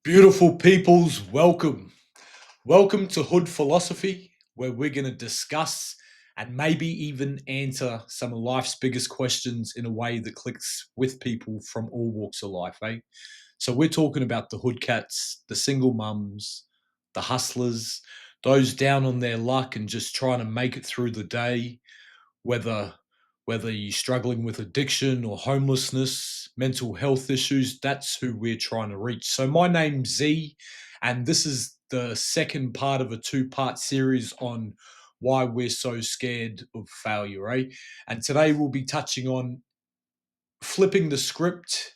Beautiful peoples, welcome. Welcome to Hood Philosophy, where we're going to discuss and maybe even answer some of life's biggest questions in a way that clicks with people from all walks of life, eh? So we're talking about the hood cats, the single mums, the hustlers, those down on their luck and just trying to make it through the day, whether whether you're struggling with addiction or homelessness, mental health issues, that's who we're trying to reach. So my name's Z, and this is the second part of a two-part series on why we're so scared of failure, eh? And today we'll be touching on flipping the script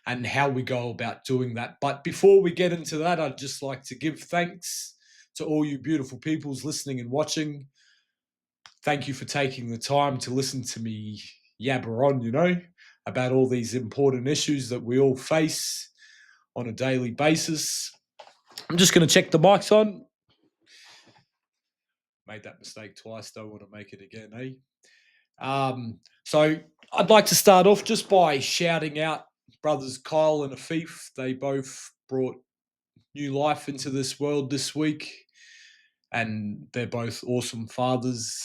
and how we go about doing that. But before we get into that, I'd just like to give thanks to all you beautiful peoples listening and watching. Thank you for taking the time to listen to me yabber on, about all these important issues that we all face on a daily basis. I'm just going to check the mics on. Made that mistake twice, don't want to make it again, eh? So I'd like to start off just by shouting out brothers Kyle and Afif. They both brought new life into this world this week, and they're both awesome fathers.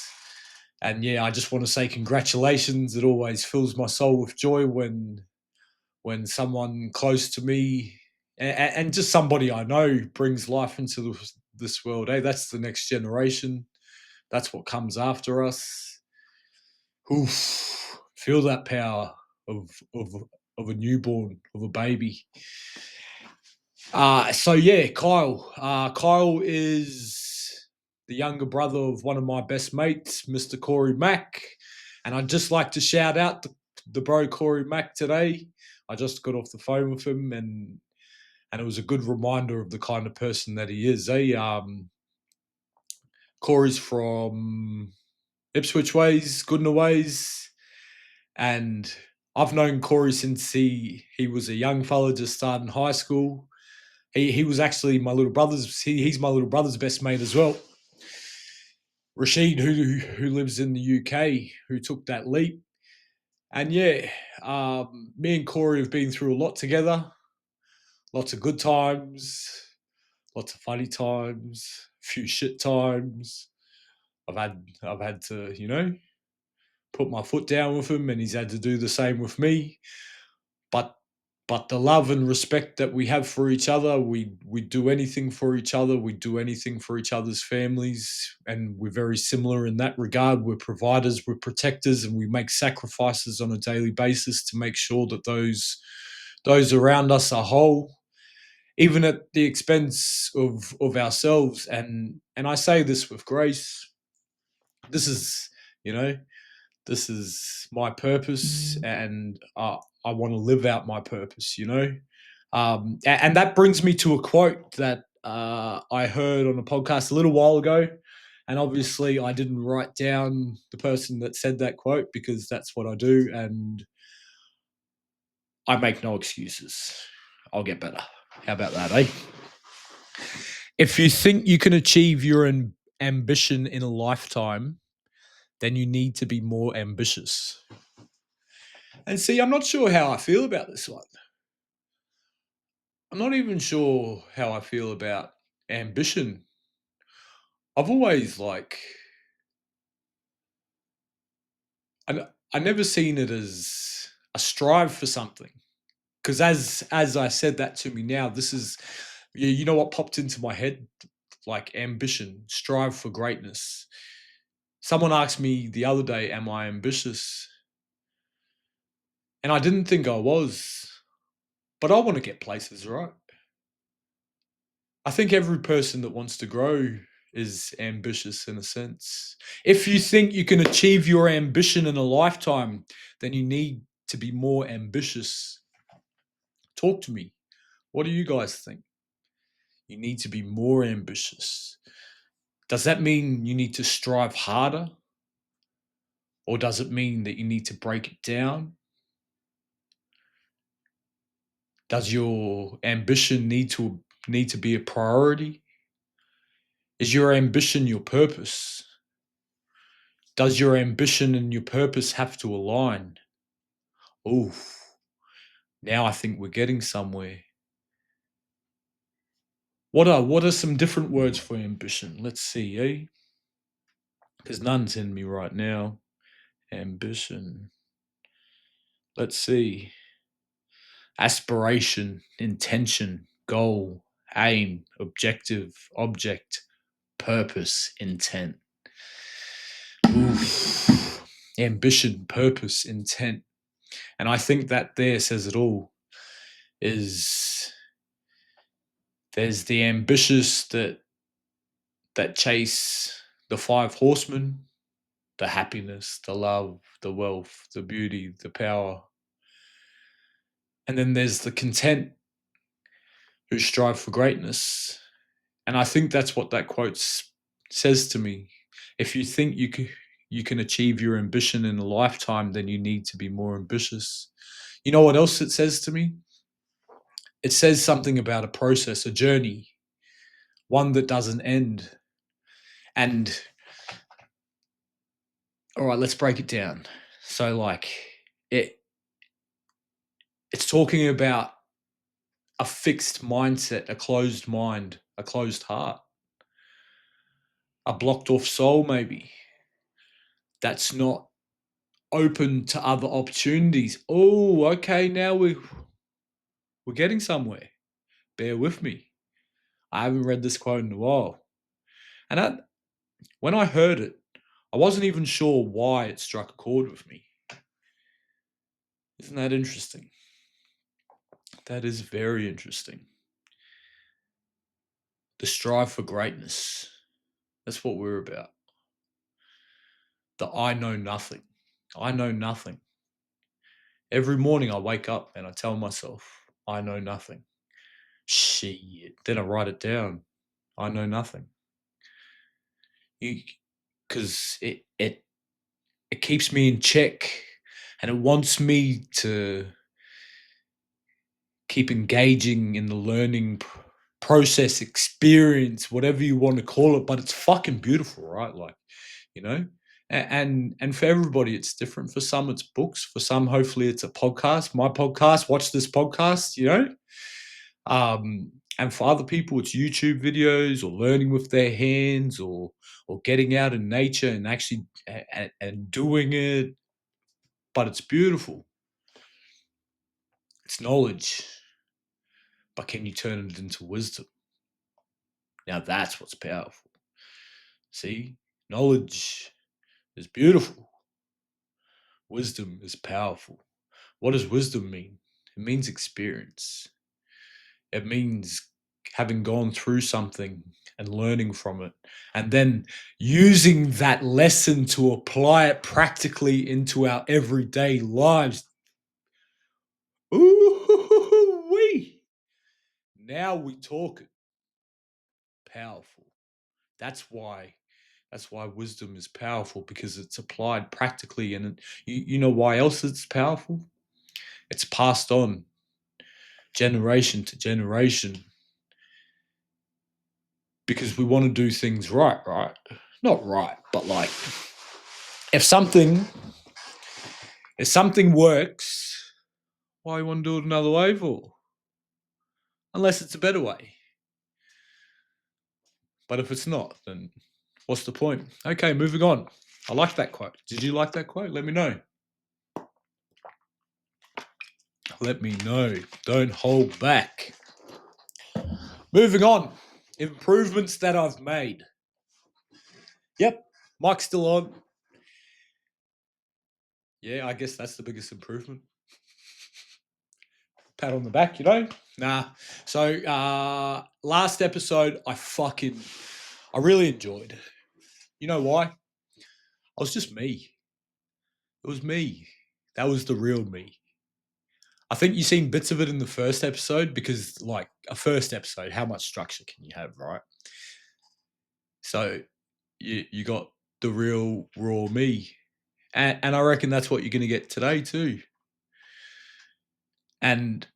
And yeah, I just want to say congratulations. It always fills my soul with joy when someone close to me and just somebody I know brings life into this world. Hey, that's the next generation. That's what comes after us. Oof, feel that power of of of a newborn, of a baby. So yeah, Kyle. Kyle is the younger brother of one of my best mates, Mr. Corey Mack. And I'd just like to shout out the bro Corey Mack today. I just got off the phone with him and it was a good reminder of the kind of person that he is. Corey's from Ipswich ways, Goodna ways, and I've known Corey since he was a young fella just starting high school. He was actually my little brother's. He's my little brother's best mate as well. Rashid, who lives in the UK, who took that leap, and yeah, me and Corey have been through a lot together. Lots of good times, lots of funny times, a few shit times. I've had to put my foot down with him, and he's had to do the same with me. But the love and respect that we have for each other, we do anything for each other. We do anything for each other's families, and we're very similar in that regard. We're providers, we're protectors, and we make sacrifices on a daily basis to make sure that those around us are whole, even at the expense of ourselves. And I say this with grace. This is you know this is my purpose, and I want to live out my purpose. And that brings me to a quote that I heard on a podcast a little while ago. And obviously, I didn't write down the person that said that quote because that's what I do, and I make no excuses. I'll get better. How about that, eh? If you think you can achieve your ambition in a lifetime, then you need to be more ambitious. And see, I'm not sure how I feel about this one. I'm not even sure how I feel about ambition. I've always I never seen it as a strive for something. Because as I said that to me now, this is you know what popped into my head? Like ambition, strive for greatness. Someone asked me the other day, am I ambitious? And I didn't think I was, but I want to get places, right? I think every person that wants to grow is ambitious in a sense. If you think you can achieve your ambition in a lifetime, then you need to be more ambitious. Talk to me. What do you guys think? You need to be more ambitious. Does that mean you need to strive harder? Or does it mean that you need to break it down? Does your ambition need to be a priority? Is your ambition your purpose? Does your ambition and your purpose have to align? Oh, now I think we're getting somewhere. What are some different words for ambition? Let's see, eh? Because none's in me right now. Ambition. Let's see. Aspiration, intention, goal, aim, objective, object, purpose, intent. Oof. Ambition, purpose, intent. And I think that there says it all. Is there's the ambitious that chase the five horsemen, the happiness, the love, the wealth, the beauty, the power. And then there's the content who strive for greatness. And I think that's what that quote says to me. If you think you can achieve your ambition in a lifetime, then you need to be more ambitious. You know what else it says to me? It says something about a process, a journey, one that doesn't end. And all right, let's break it down. So like it it's talking about a fixed mindset, a closed mind, a closed heart, a blocked off soul maybe that's not open to other opportunities. Oh, okay, now we're getting somewhere. Bear with me. I haven't read this quote in a while. And when I heard it, I wasn't even sure why it struck a chord with me. Isn't that interesting? That is very interesting. The strive for greatness. That's what we're about. The I know nothing. I know nothing. Every morning I wake up and I tell myself, I know nothing. Shit. Then I write it down. I know nothing. Because it keeps me in check and it wants me to keep engaging in the learning process, experience, whatever you want to call it. But it's fucking beautiful, right? Like, you know, and for everybody it's different. For some it's books, for some hopefully it's a podcast, my podcast, watch this podcast, you know. And for other people it's YouTube videos or learning with their hands or getting out in nature and actually and doing it. But it's beautiful. It's knowledge, but can you turn it into wisdom? Now that's what's powerful. See, knowledge is beautiful, wisdom is powerful. What does wisdom mean? It means experience. It means having gone through something and learning from it, and then using that lesson to apply it practically into our everyday lives. Ooh wee! Now we talking. Powerful. That's why. That's why wisdom is powerful because it's applied practically, and you know why else it's powerful? It's passed on generation to generation because we want to do things right, right? Not right, but like if something if something works, why you want to do it another way for? Unless it's a better way. But if it's not, then what's the point? Okay, moving on. I like that quote. Did you like that quote? Let me know. Let me know. Don't hold back. Moving on. Improvements that I've made. Yep, mic's still on. Yeah, I guess that's the biggest improvement. Pat on the back, you know? Nah. So last episode I really enjoyed. You know why? I was just me. It was me. That was the real me. I think you've seen bits of it in the first episode because like a first episode, how much structure can you have, right? So you got the real raw me. And I reckon that's what you're gonna get today too. And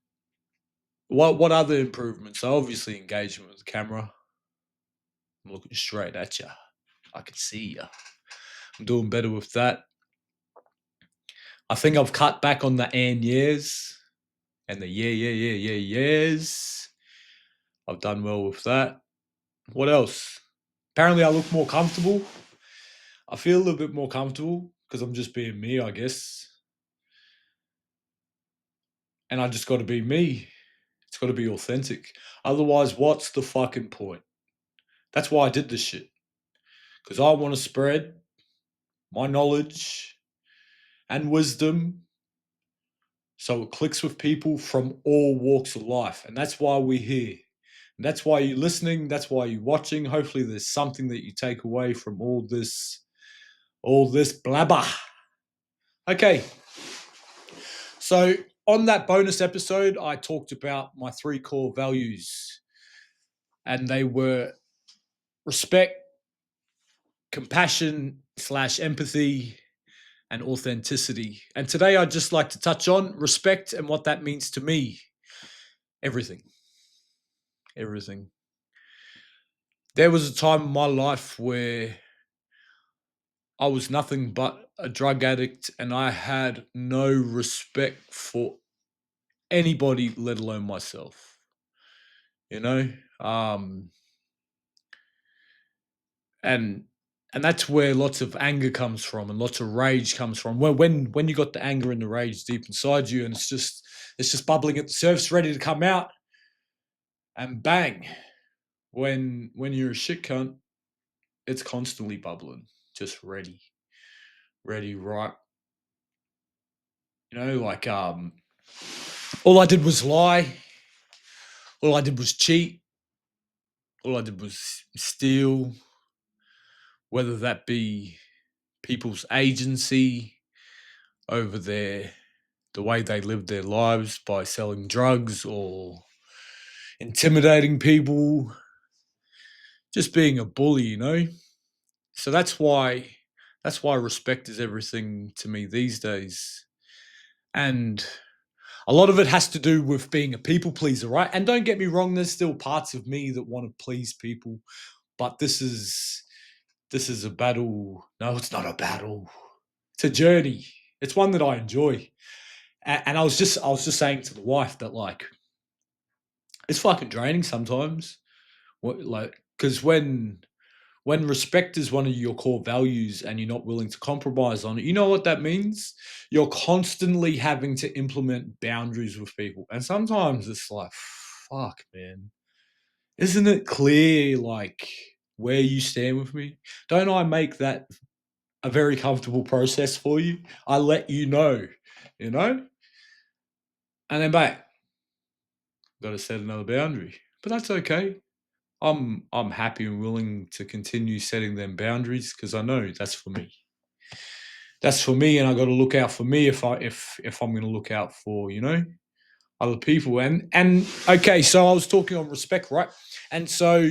what other improvements? So obviously engagement with the camera. I'm looking straight at you. I can see you. I'm doing better with that. I think I've cut back on the and years and the yeah years. I've done well with that. What else? Apparently, I look more comfortable. I feel a little bit more comfortable because I'm just being me, I guess. And I just got to be me. It's got to be authentic. Otherwise, what's the fucking point? That's why I did this shit. Because I want to spread my knowledge and wisdom so it clicks with people from all walks of life. And that's why we're here. And that's why you're listening. That's why you're watching. Hopefully, there's something that you take away from all this blabber. Okay. So, on that bonus episode, I talked about my 3 core values, and they were respect, compassion slash empathy, and authenticity. And today I'd just like to touch on respect and what that means to me. Everything. Everything. There was a time in my life where I was nothing but a drug addict and I had no respect for anybody, let alone myself. You know? Um, and and that's where lots of anger comes from and lots of rage comes from. When you got the anger and the rage deep inside you and it's just bubbling at the surface, ready to come out, and bang, when you're a shit cunt, it's constantly bubbling, just ready, right? Like all I did was lie, all I did was cheat, all I did was steal, whether that be people's agency over the way they lived their lives by selling drugs or intimidating people, just being a bully. So that's why respect is everything to me these days. And a lot of it has to do with being a people pleaser, right? And don't get me wrong, there's still parts of me that want to please people, but this is a battle. No, it's not a battle. It's a journey. It's one that I enjoy. And I was just saying to the wife that like it's fucking draining sometimes. What like because when respect is one of your core values and you're not willing to compromise on it, you know what that means? You're constantly having to implement boundaries with people. And sometimes it's like, fuck, man. Isn't it clear, like, where you stand with me? Don't I make that a very comfortable process for you? I let you know, you know? And then back, got to set another boundary. But that's okay. I'm happy and willing to continue setting them boundaries because I know that's for me. That's for me, and I got to look out for me if I'm going to look out for other people. And okay, so I was talking on respect, right? And so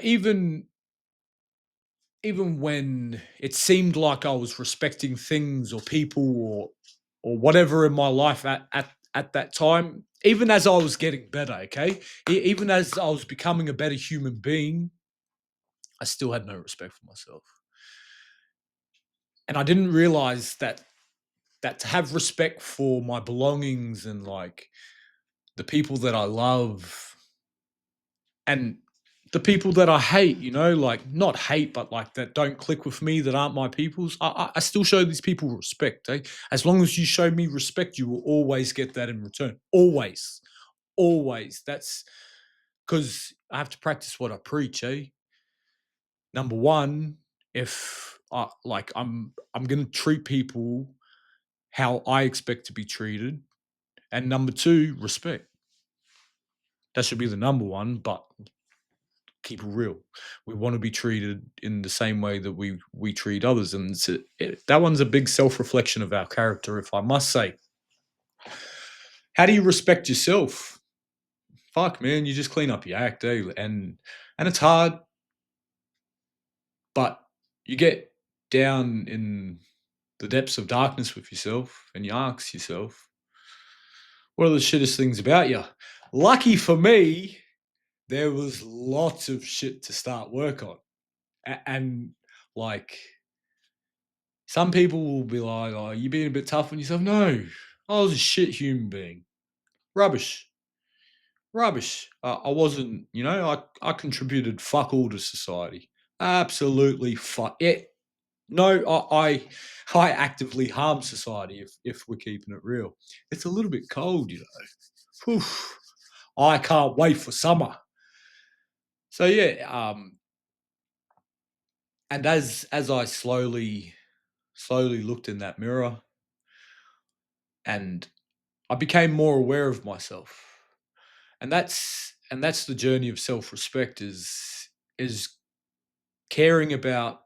even when it seemed like I was respecting things or people or whatever in my life at that time, even as I was getting better, okay, even as I was becoming a better human being, I still had no respect for myself, and I didn't realize that to have respect for my belongings and like the people that I love and the people that I hate, like not hate, but like that don't click with me, that aren't my peoples. I still show these people respect. As long as you show me respect, you will always get that in return. Always, always. That's because I have to practice what I preach. Number one, if I'm gonna treat people how I expect to be treated, and number two, respect. That should be the number one, but keep it real. We want to be treated in the same way that we treat others, and that one's a big self reflection of our character, if I must say. How do you respect yourself? Fuck, man, you just clean up your act, and it's hard, but you get down in the depths of darkness with yourself, and you ask yourself, what are the shittest things about you? Lucky for me, there was lots of shit to start work on. And like some people will be like, "Oh, you being a bit tough on yourself." No, I was a shit human being, rubbish. Rubbish. I wasn't, I contributed fuck all to society. Absolutely fuck it. No, I actively harm society if we're keeping it real. It's a little bit cold, you know. Oof. I can't wait for summer. So yeah, and as I slowly looked in that mirror and I became more aware of myself. And that's the journey of self-respect is caring about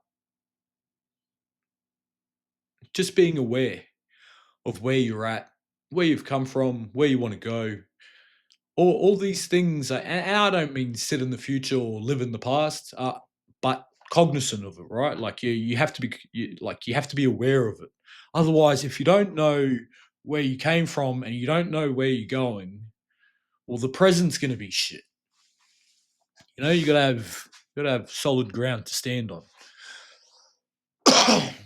just being aware of where you're at, where you've come from, where you want to go. All these things, and I don't mean sit in the future or live in the past, but cognizant of it, right? Like you have to be you have to be aware of it. Otherwise, if you don't know where you came from and you don't know where you're going, well, the present's going to be shit. You gotta have solid ground to stand on.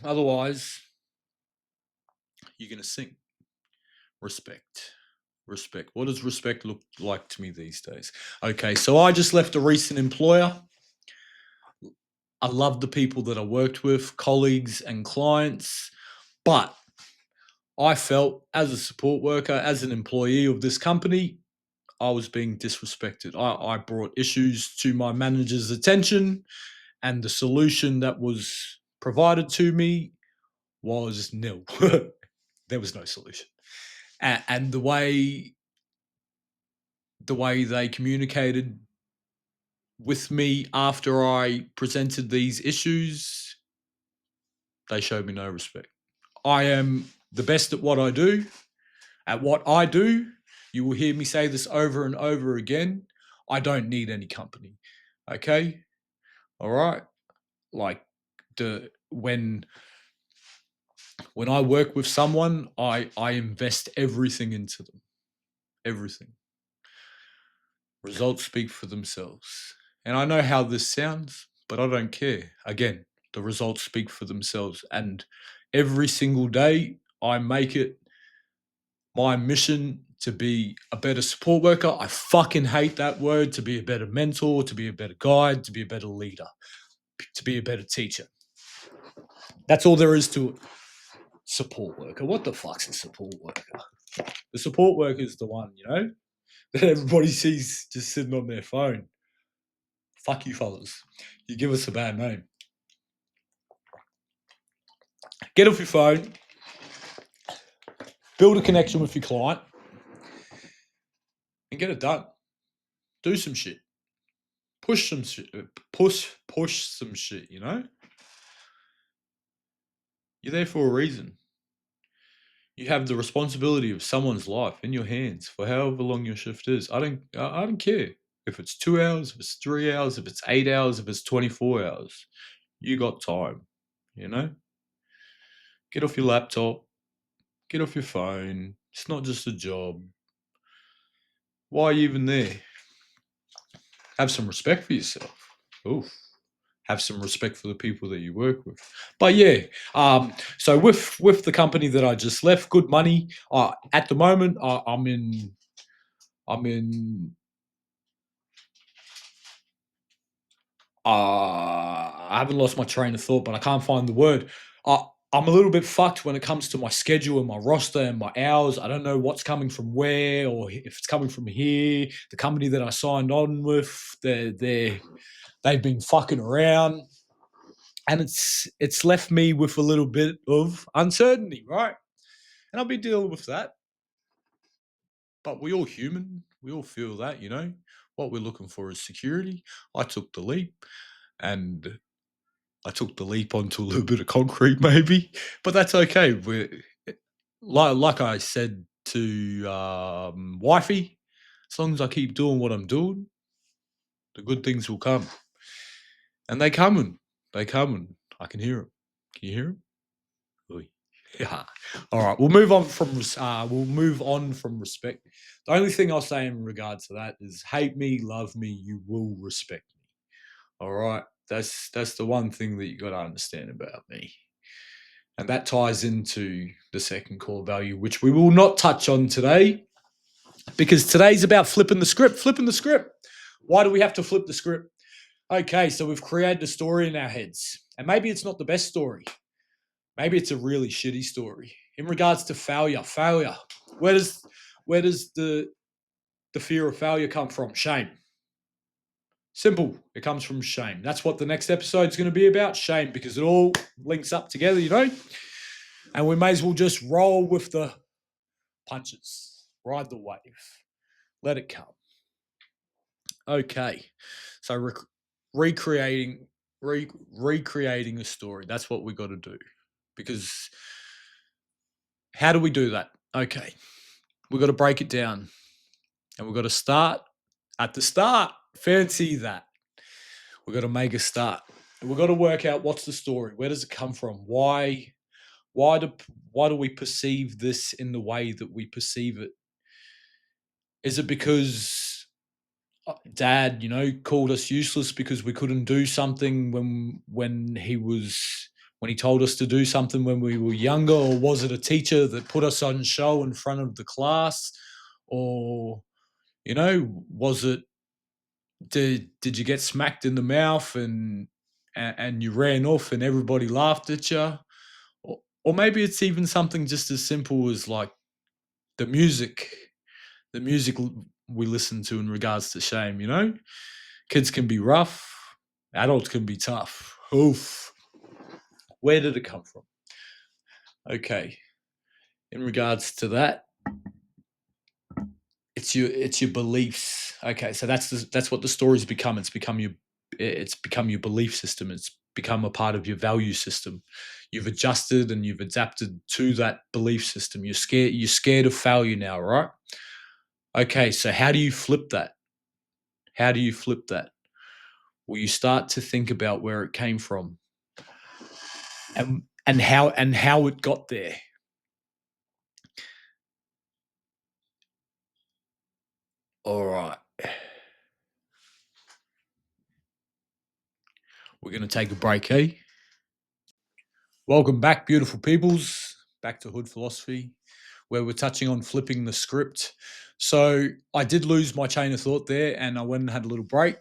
Otherwise, you're gonna sink. Respect. Respect. What does respect look like to me these days? Okay, so I just left a recent employer. I love the people that I worked with, colleagues and clients, but I felt as a support worker, as an employee of this company, I was being disrespected. I brought issues to my manager's attention, and the solution that was provided to me was nil. There was no solution. And the way they communicated with me after I presented these issues, they showed me no respect. I am the best at what I do. At what I do, you will hear me say this over and over again. I don't need any company. Okay? All right? Like the when I work with someone, I invest everything into them. Everything. Results speak for themselves. And I know how this sounds, but I don't care. Again, the results speak for themselves. And every single day, I make it my mission to be a better support worker. I fucking hate that word. To be a better mentor, to be a better guide, to be a better leader, to be a better teacher. That's all there is to it. Support worker. What the fuck's a support worker? The support worker is the one, that everybody sees just sitting on their phone. Fuck you, fellas. You give us a bad name. Get off your phone, build a connection with your client, and get it done. Do some shit. Push some shit. Push some shit. You're there for a reason. You have the responsibility of someone's life in your hands for however long your shift is. I don't care if it's 2 hours, if it's 3 hours, if it's 8 hours, if it's 24 hours. You got time. You know. Get off your laptop. Get off your phone. It's not just a job. Why are you even there? Have some respect for yourself. Oof. Have some respect for the people that you work with. But yeah, so with the company that I just left, good money. At the moment, I'm in. I haven't lost my train of thought, but I can't find the word. I'm a little bit fucked when it comes to my schedule and my roster and my hours. I don't know what's coming from where or if it's coming from here. The company that I signed on with, they've been fucking around, and it's left me with a little bit of uncertainty, right? And I've been dealing with that. But we all human. We all feel that, What we're looking for is security. I took the leap, and I took the leap onto a little bit of concrete, maybe, but that's okay. Like I said to wifey, as long as I keep doing what I'm doing, the good things will come, and they coming. They coming. I can hear them. Can you hear them? Yeah. All right. We'll move on from respect. The only thing I'll say in regards to that is hate me, love me, you will respect me. All right. That's the one thing that you got to understand about me. And that ties into the second core value, which we will not touch on today. because today's about flipping the script. Flipping the script. Why do we have to flip the script? Okay, so we've created a story in our heads, and maybe it's not the best story. Maybe it's a really shitty story. In regards to failure, where does the fear of failure come from? Shame. Simple. It comes from shame. That's what the next episode is going to be about. Shame, because it all links up together, you know. And we may as well just roll with the punches. Ride the wave. Let it come. Okay. So recreating recreating a story. That's what we got to do. Because how do we do that? Okay. We've got to break it down. And we've got to start at the start. Fancy that. We've got to make a start. We've got to work out what's the story. Where does it come from? Why do why do we perceive this in the way that we perceive it? Is it because dad, called us useless because we couldn't do something when he told us to do something when we were younger, or was it a teacher that put us on show in front of the class, or was it did you get smacked in the mouth and you ran off and everybody laughed at you? Or maybe it's even something just as simple as like the music, we listen to in regards to shame, Kids can be rough, adults can be tough. Oof. Where did it come from? Okay. In regards to that, it's your beliefs. Okay, so that's what the story's become. It's become your belief system. It's become a part of your value system. You've adjusted and you've adapted to that belief system. You're scared of failure now, right? Okay, so how do you flip that? How do you flip that? Well, you start to think about where it came from and how it got there. All right. We're going to take a break, eh? Welcome back, beautiful peoples. Back to Hood Philosophy, where we're touching on flipping the script. So I did lose my chain of thought there, and I went and had a little break.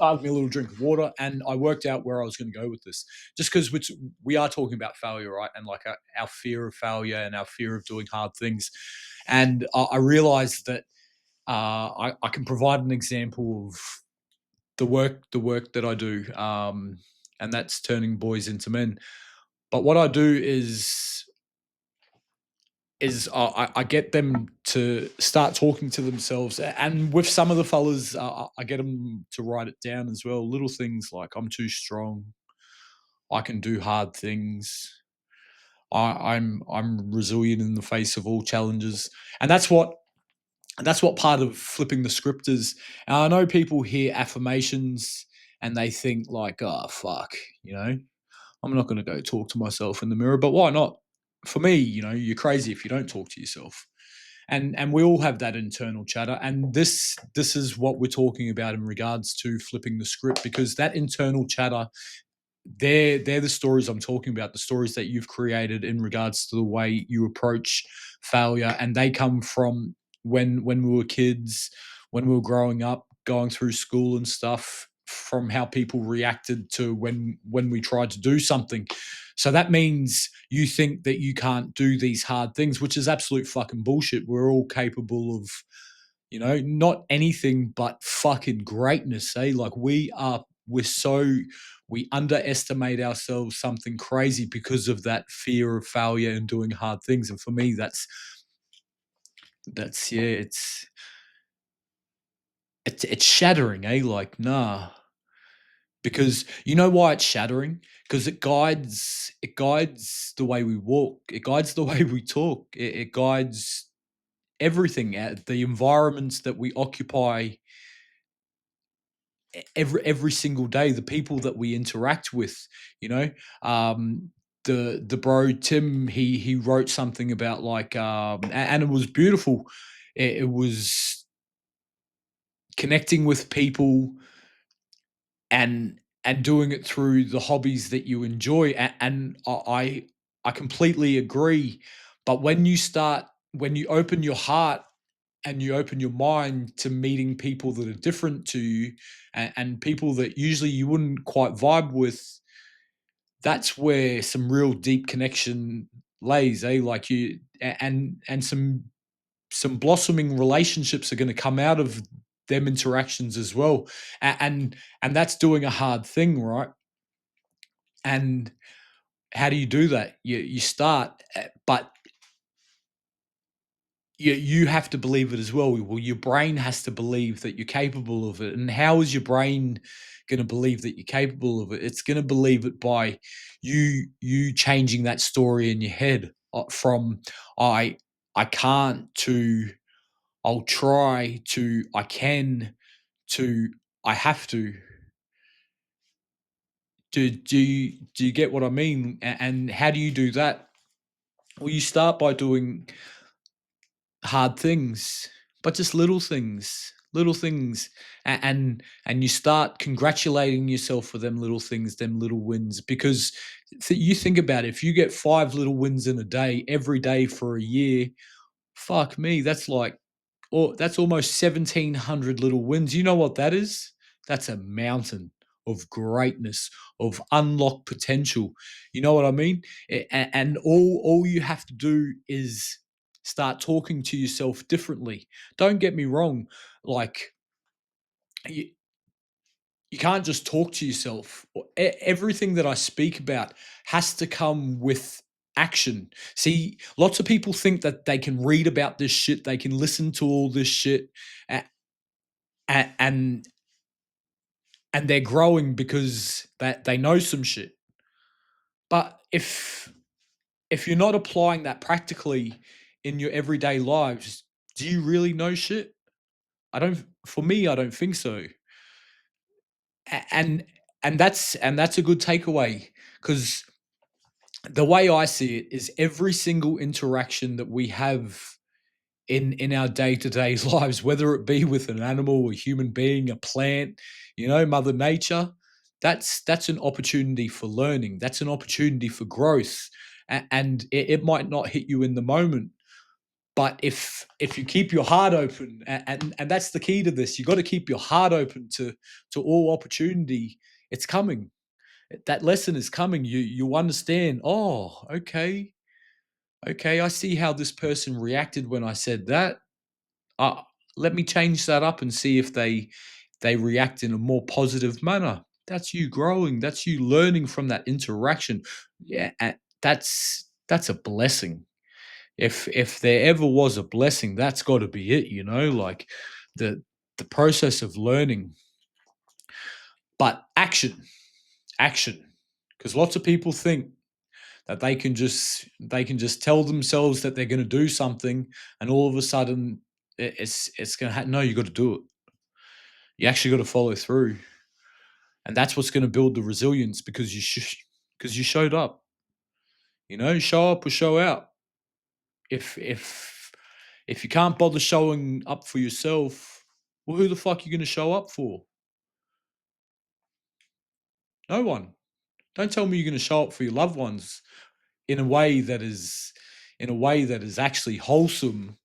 I had me a little drink of water, and I worked out where I was going to go with this. Just because we are talking about failure, right? And like our fear of failure and our fear of doing hard things. And I realized that I can provide an example of the work that I do, and that's turning boys into men. But what I do is I get them to start talking to themselves, and with some of the fellas, I get them to write it down as well. Little things like I'm too strong, I can do hard things, I'm resilient in the face of all challenges, and that's what part of flipping the script is. And I know people hear affirmations and they think like, oh fuck, I'm not going to go talk to myself in the mirror, but why not? For me, you're crazy if you don't talk to yourself. And we all have that internal chatter, and this is what we're talking about in regards to flipping the script, because that internal chatter, they're the stories I'm talking about, the stories that you've created in regards to the way you approach failure, and they come from when we were kids, when we were growing up, going through school and stuff, from how people reacted to when we tried to do something. So that means you think that you can't do these hard things, which is absolute fucking bullshit. We're all capable of, not anything but fucking greatness, eh? Like we underestimate ourselves something crazy because of that fear of failure and doing hard things. And for me, that's yeah, it's shattering, eh? Like, nah. Because you know why it's shattering? Because it guides the way we walk. It guides the way we talk. It guides everything. The environments that we occupy every single day, the people that we interact with, you know. Um, the bro Tim, he wrote something about like, and it was beautiful. It was connecting with people and doing it through the hobbies that you enjoy. And I completely agree. But when you open your heart and you open your mind to meeting people that are different to you, and people that usually you wouldn't quite vibe with, that's where some real deep connection lays, eh? Like and some blossoming relationships are going to come out of them interactions as well. And that's doing a hard thing, right? And how do you do that? You start, but you have to believe it as well. Well, your brain has to believe that you're capable of it. And how is your brain going to believe that you're capable of it? It's going to believe it by you changing that story in your head, from I I can't to I'll try to I can to I have to. Do you get what I mean? And how do you do that? Well, you start by doing hard things, but just little things, and you start congratulating yourself for them little things, them little wins. Because you think about it, if you get 5 little wins in a day, every day for a year, fuck me, that's like, or that's almost 1,700 little wins. You know what that is? That's a mountain of greatness, of unlocked potential. You know what I mean? And all you have to do is start talking to yourself differently. Don't get me wrong, like, you, you can't just talk to yourself. Everything that I speak about has to come with action. See, lots of people think that they can read about this shit, they can listen to all this shit, a- and they're growing because that they know some shit. But if you're not applying that practically in your everyday lives, do you really know shit? I don't. For me, I don't think so. And that's a good takeaway, because the way I see it is every single interaction that we have in our day-to-day lives, whether it be with an animal, a human being, a plant, Mother Nature, that's an opportunity for learning. That's an opportunity for growth. And it might not hit you in the moment, but if you keep your heart open, and that's the key to this, you got to keep your heart open to all opportunity. It's coming. That lesson is coming. You understand. Oh, okay, I see how this person reacted when I said that. Uh, Let me change that up and see if they react in a more positive manner. That's you growing. That's you learning from that interaction. Yeah, that's a blessing. If there ever was a blessing, that's got to be it. Like the the process of learning, but action, because lots of people think that they can just tell themselves that they're going to do something, and all of a sudden it's going to no, you got to do it. You actually got to follow through, and that's what's going to build the resilience, because because you showed up. Show up or show out. If you can't bother showing up for yourself, well, who the fuck are you going to show up for? No one. Don't tell me you're going to show up for your loved ones in a way that is actually wholesome,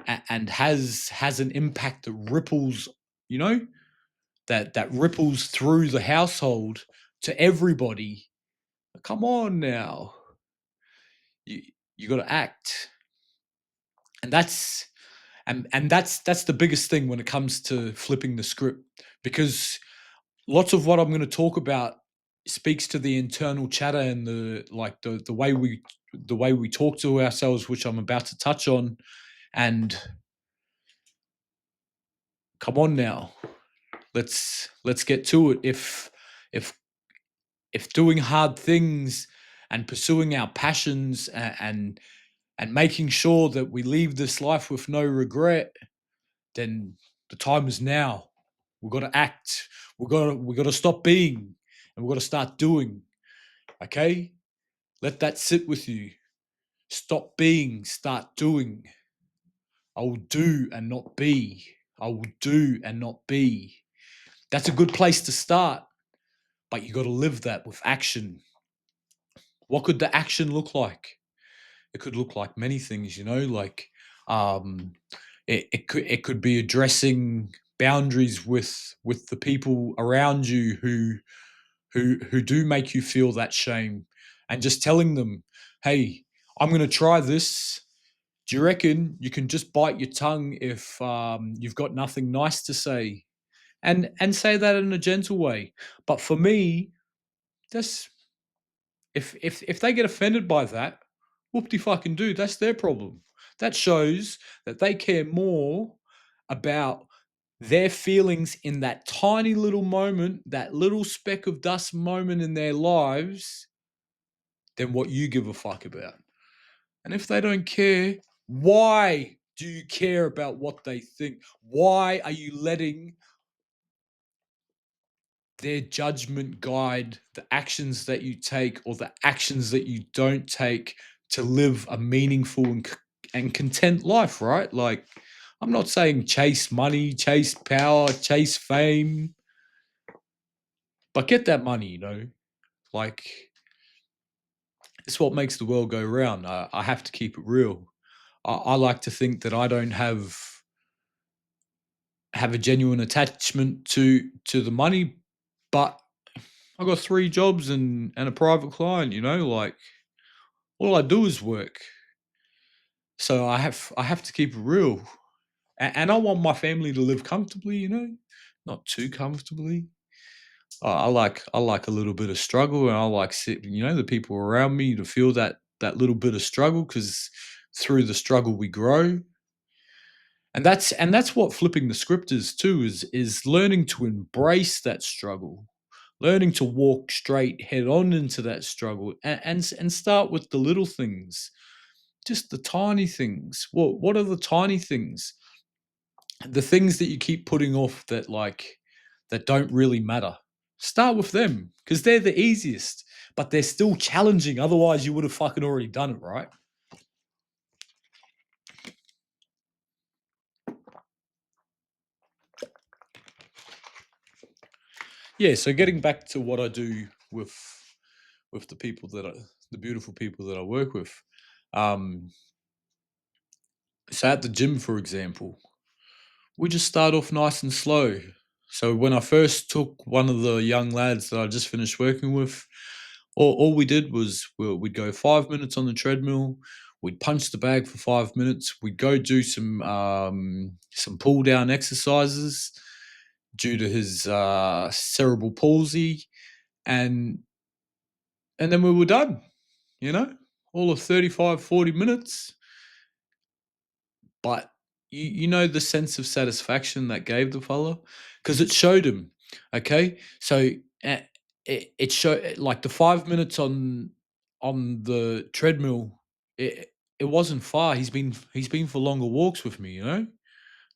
and has an impact that ripples, you know, that ripples through the household to everybody. Come on now, you you got to act, and that's the biggest thing when it comes to flipping the script, because lots of what I'm going to talk about speaks to the internal chatter, and the way we talk to ourselves, which I'm about to touch on. And come on now, let's get to it. If if doing hard things and pursuing our passions, and making sure that we leave this life with no regret, then the time is now. We've got to act. We got to stop being, and we've got to start doing. Okay, let that sit with you. Stop being, start doing. I will do and not be. I will do and not be. That's a good place to start, but you got to live that with action. What could the action look like? It could look like many things, like, um, It could be addressing boundaries with the people around you who do make you feel that shame, and just telling them, "Hey, I'm going to try this. Do you reckon you can just bite your tongue if you've got nothing nice to say?" And say that in a gentle way. But for me, that's if they get offended by that, whoop de fucking do. That's their problem. That shows that they care more about their feelings in that tiny little moment, that little speck of dust moment in their lives, than what you give a fuck about. And if they don't care, why do you care about what they think? Why are you letting their judgment guide the actions that you take or the actions that you don't take to live a meaningful and content life, right? Like, I'm not saying chase money, chase power, chase fame, but get that money, Like, it's what makes the world go round. I have to keep it real. I like to think that I don't have a genuine attachment to the money, but I got 3 jobs and a private client, like, all I do is work. So I have to keep it real. And I want my family to live comfortably, not too comfortably. I like a little bit of struggle, and I like the people around me to feel that little bit of struggle, because through the struggle we grow. And that's what flipping the script is too, is learning to embrace that struggle, learning to walk straight head on into that struggle, and start with the little things, just the tiny things. What are the tiny things? The things that you keep putting off, that don't really matter. Start with them, because they're the easiest, but they're still challenging. Otherwise, you would have fucking already done it, right? Yeah. So getting back to what I do with the beautiful people that I work with. Um, so at the gym, for example, we just start off nice and slow. So when I first took one of the young lads that I just finished working with, all we did was we'd go 5 minutes on the treadmill. We'd punch the bag for 5 minutes. We'd go do some pull down exercises due to his cerebral palsy, and then we were done. You know, all of 35, 40 minutes. But the sense of satisfaction that gave the fella, because it showed him. Okay, so it showed, like, the 5 minutes on the treadmill. It wasn't far. He's been for longer walks with me.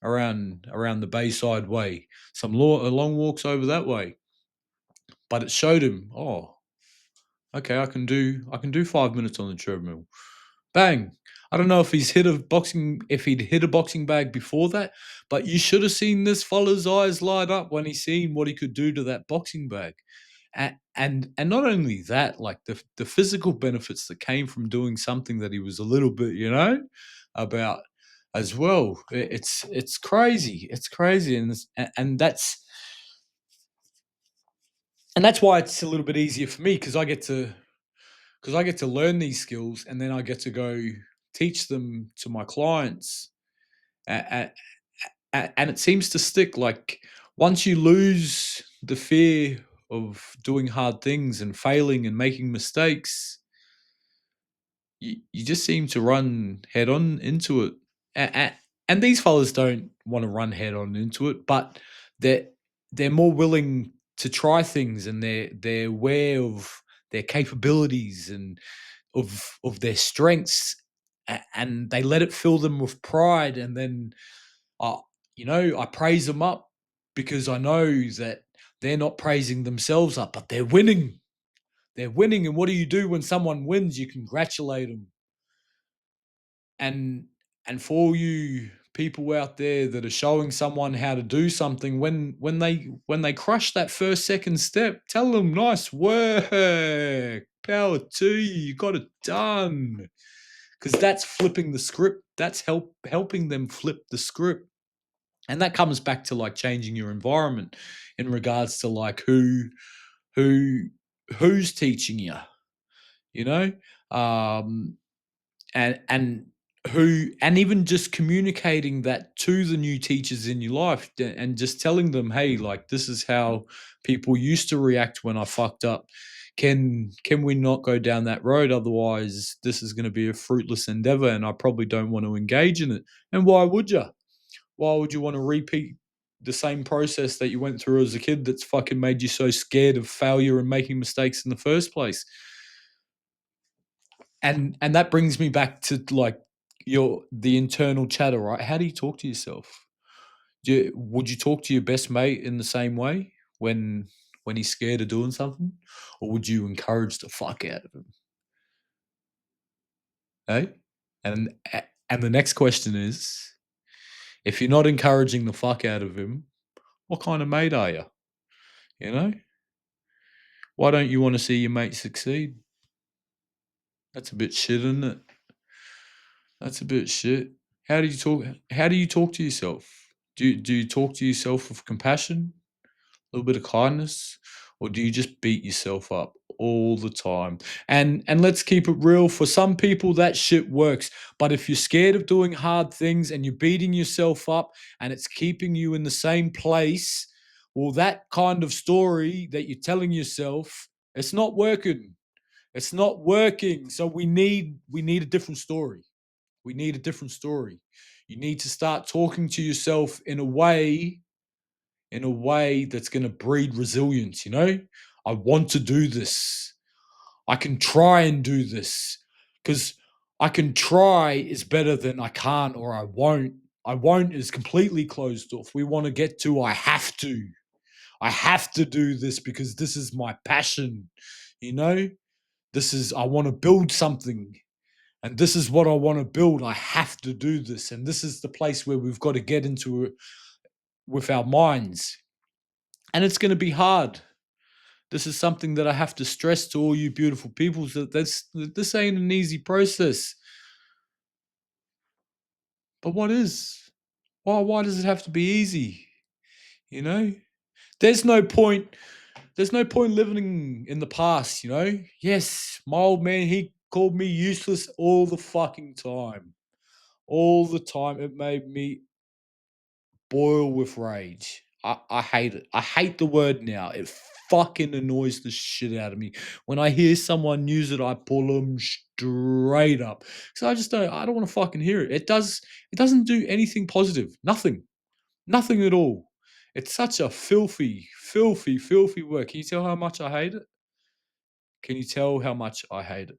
Around the Bayside Way, some long walks over that way. But it showed him. Oh, okay, I can do 5 minutes on the treadmill. Bang. I don't know if he'd hit a boxing bag before that, but you should have seen this fella's eyes light up when he seen what he could do to that boxing bag. And not only that, like, the physical benefits that came from doing something that he was a little bit, about as well. It's crazy. It's crazy, and that's why it's a little bit easier for me, because I get to learn these skills, and then I get to go teach them to my clients. And and it seems to stick. Like, once you lose the fear of doing hard things and failing and making mistakes, you just seem to run head on into it. And these fellas don't want to run head on into it, but they're they're more willing to try things, and they're aware of their capabilities and of their strengths, and they let it fill them with pride. And then, uh, I praise them up, because I know that they're not praising themselves up, but they're winning. And what do you do when someone wins? You congratulate them. And for all you people out there that are showing someone how to do something, when they crush that first second step, tell them, nice work, power to you, you got it done. Because that's flipping the script. that's helping them flip the script. And that comes back to like changing your environment in regards to like who who's teaching you, you know? Um and who, and even just communicating that to the new teachers in your life, and just telling them, hey, like, this is how people used to react when I fucked up. Can we not go down that road? Otherwise this is going to be a fruitless endeavor, and I probably don't want to engage in it. And why would you want to repeat the same process that you went through as a kid that's fucking made you so scared of failure and making mistakes in the first place? And that brings me back to like the internal chatter, right? How do you talk to yourself? Would you talk to your best mate in the same way when he's scared of doing something, or would you encourage the fuck out of him? Hey, and the next question is, if you're not encouraging the fuck out of him, what kind of mate are you? You know, why don't you want to see your mate succeed? That's a bit shit, isn't it? That's a bit shit. How do you talk to yourself? Do you talk to yourself with compassion, a little bit of kindness, or do you just beat yourself up all the time? And let's keep it real. For some people, that shit works. But if you're scared of doing hard things and you're beating yourself up and it's keeping you in the same place, well, that kind of story that you're telling yourself, it's not working. It's not working. So we need a different story. We need a different story. You need to start talking to yourself in a way that's going to breed resilience, you know? I want to do this. I can try and do this, cuz I can try is better than I can't or I won't. I won't is completely closed off. We want to get to I have to. I have to do this because this is my passion, you know? This is I want to build something, and this is what I want to build. I have to do this. And this is the place where we've got to get into it with our minds. And it's going to be hard. This is something that I have to stress to all you beautiful people, that this ain't an easy process. But what is? Why does it have to be easy? You know? There's no point there's no point living in the past, you know? Yes, my old man, he called me useless all the fucking time. All the time. It made me boil with rage. I hate it. I hate the word now. It fucking annoys the shit out of me. When I hear someone use it, I pull them straight up. So I don't want to fucking hear it. It doesn't do anything positive. Nothing. Nothing at all. It's such a filthy, filthy, filthy word. Can you tell how much I hate it? Can you tell how much I hate it?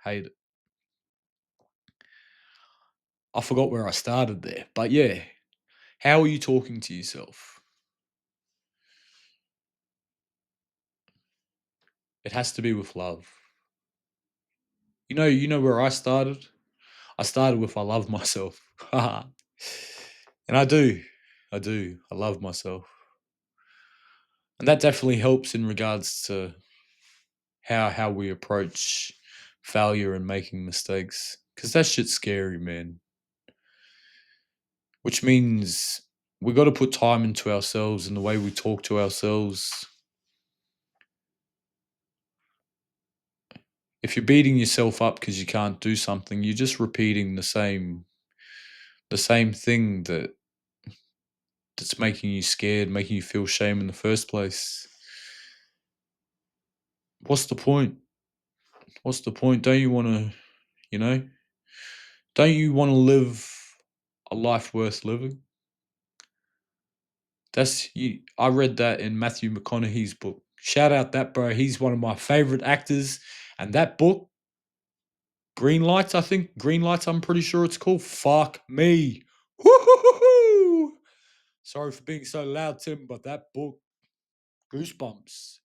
Hate it. I forgot where I started there. But yeah, how are you talking to yourself? It has to be with love. You know where I started? I started with I love myself. and I do. I do. I love myself. And that definitely helps in regards to how we approach failure and making mistakes. Cause that shit's scary, man. Which means we got to put time into ourselves and the way we talk to ourselves. If you're beating yourself up because you can't do something, you're just repeating the same thing that's making you scared, making you feel shame in the first place. What's the point? What's the point? You know, don't you want to live a life worth living? I read that in Matthew McConaughey's book. Shout out that bro. He's one of my favorite actors. And that book, Green Lights, I think. Green Lights, I'm pretty sure it's called. Fuck me. Woo-hoo-hoo-hoo! Sorry for being so loud, Tim, but that book, goosebumps.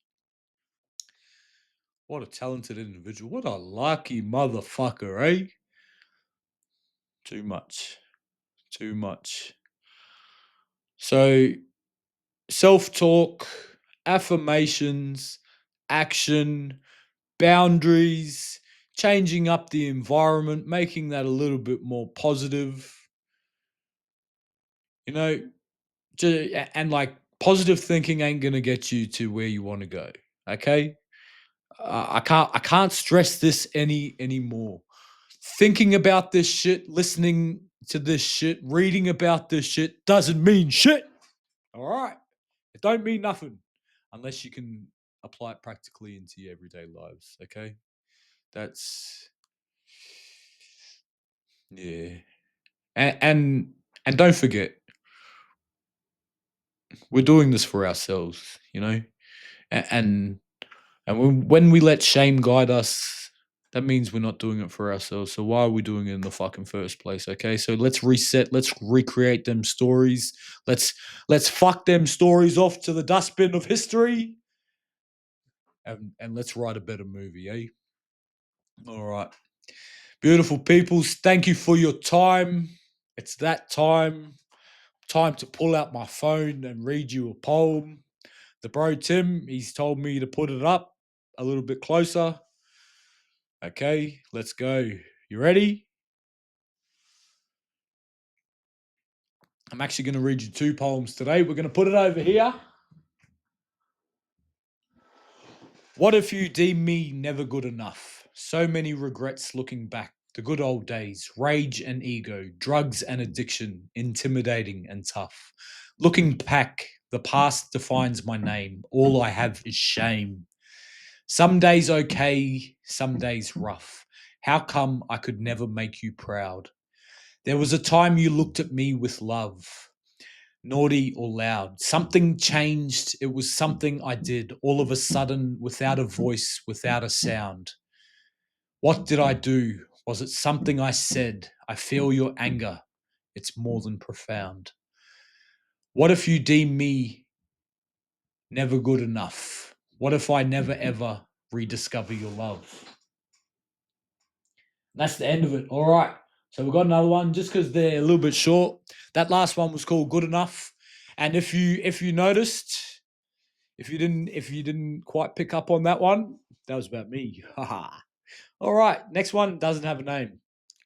What a talented individual. What a lucky motherfucker, eh? Too much. Too much. So, self talk, affirmations, action, boundaries, changing up the environment, making that a little bit more positive, you know, and like positive thinking ain't gonna get you to where you want to go. Okay, I can't stress this anymore. Thinking about this shit, listening to this shit, reading about this shit doesn't mean shit. All right, it don't mean nothing unless you can apply it practically into your everyday lives. Okay, that's yeah, and and don't forget, we're doing this for ourselves. You know, and when we let shame guide us, that means we're not doing it for ourselves. So why are we doing it in the fucking first place? Okay, so let's reset. Let's recreate them stories. Let's fuck them stories off to the dustbin of history, and let's write a better movie, eh? All right, beautiful peoples. Thank you for your time. It's that time. Time to pull out my phone and read you a poem. The bro Tim, he's told me to put it up a little bit closer. Okay, let's go. You ready? I'm actually going to read you two poems today. We're going to put it over here. What if you deem me never good enough? So many regrets looking back. The good old days, rage and ego, drugs and addiction, intimidating and tough. Looking back, the past defines my name. All I have is shame. Some days okay, some days rough. How come I could never make you proud? There was a time you looked at me with love, naughty or loud. Something changed. It was something I did all of a sudden, without a voice, without a sound. What did I do? Was it something I said? I feel your anger. It's more than profound. What if you deem me never good enough? What if I never ever rediscover your love? That's the end of it. All right. So we've got another one just because they're a little bit short. That last one was called Good Enough. And if you noticed, if you didn't quite pick up on that one, that was about me. Haha. All right. Next one doesn't have a name.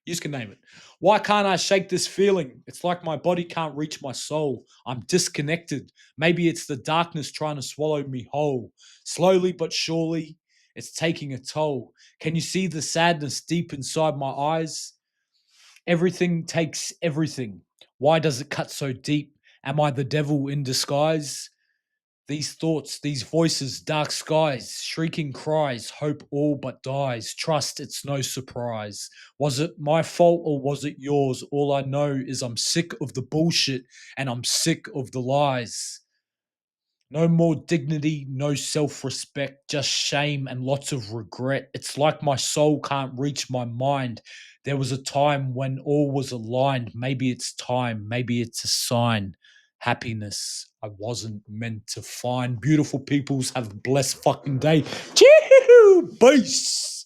You can name it. Why can't I shake this feeling? It's like my body can't reach my soul. I'm disconnected. Maybe it's the darkness trying to swallow me whole. Slowly but surely, it's taking a toll. Can you see the sadness deep inside my eyes? Everything takes everything. Why does it cut so deep? Am I the devil in disguise? These thoughts, these voices, dark skies, shrieking cries, hope all but dies. Trust, it's no surprise. Was it my fault or was it yours? All I know is I'm sick of the bullshit and I'm sick of the lies. No more dignity, no self respect, just shame and lots of regret. It's like my soul can't reach my mind. There was a time when all was aligned. Maybe it's time, maybe it's a sign. Happiness I wasn't meant to find. Beautiful peoples, have a blessed fucking day. Chee-hoo! Peace.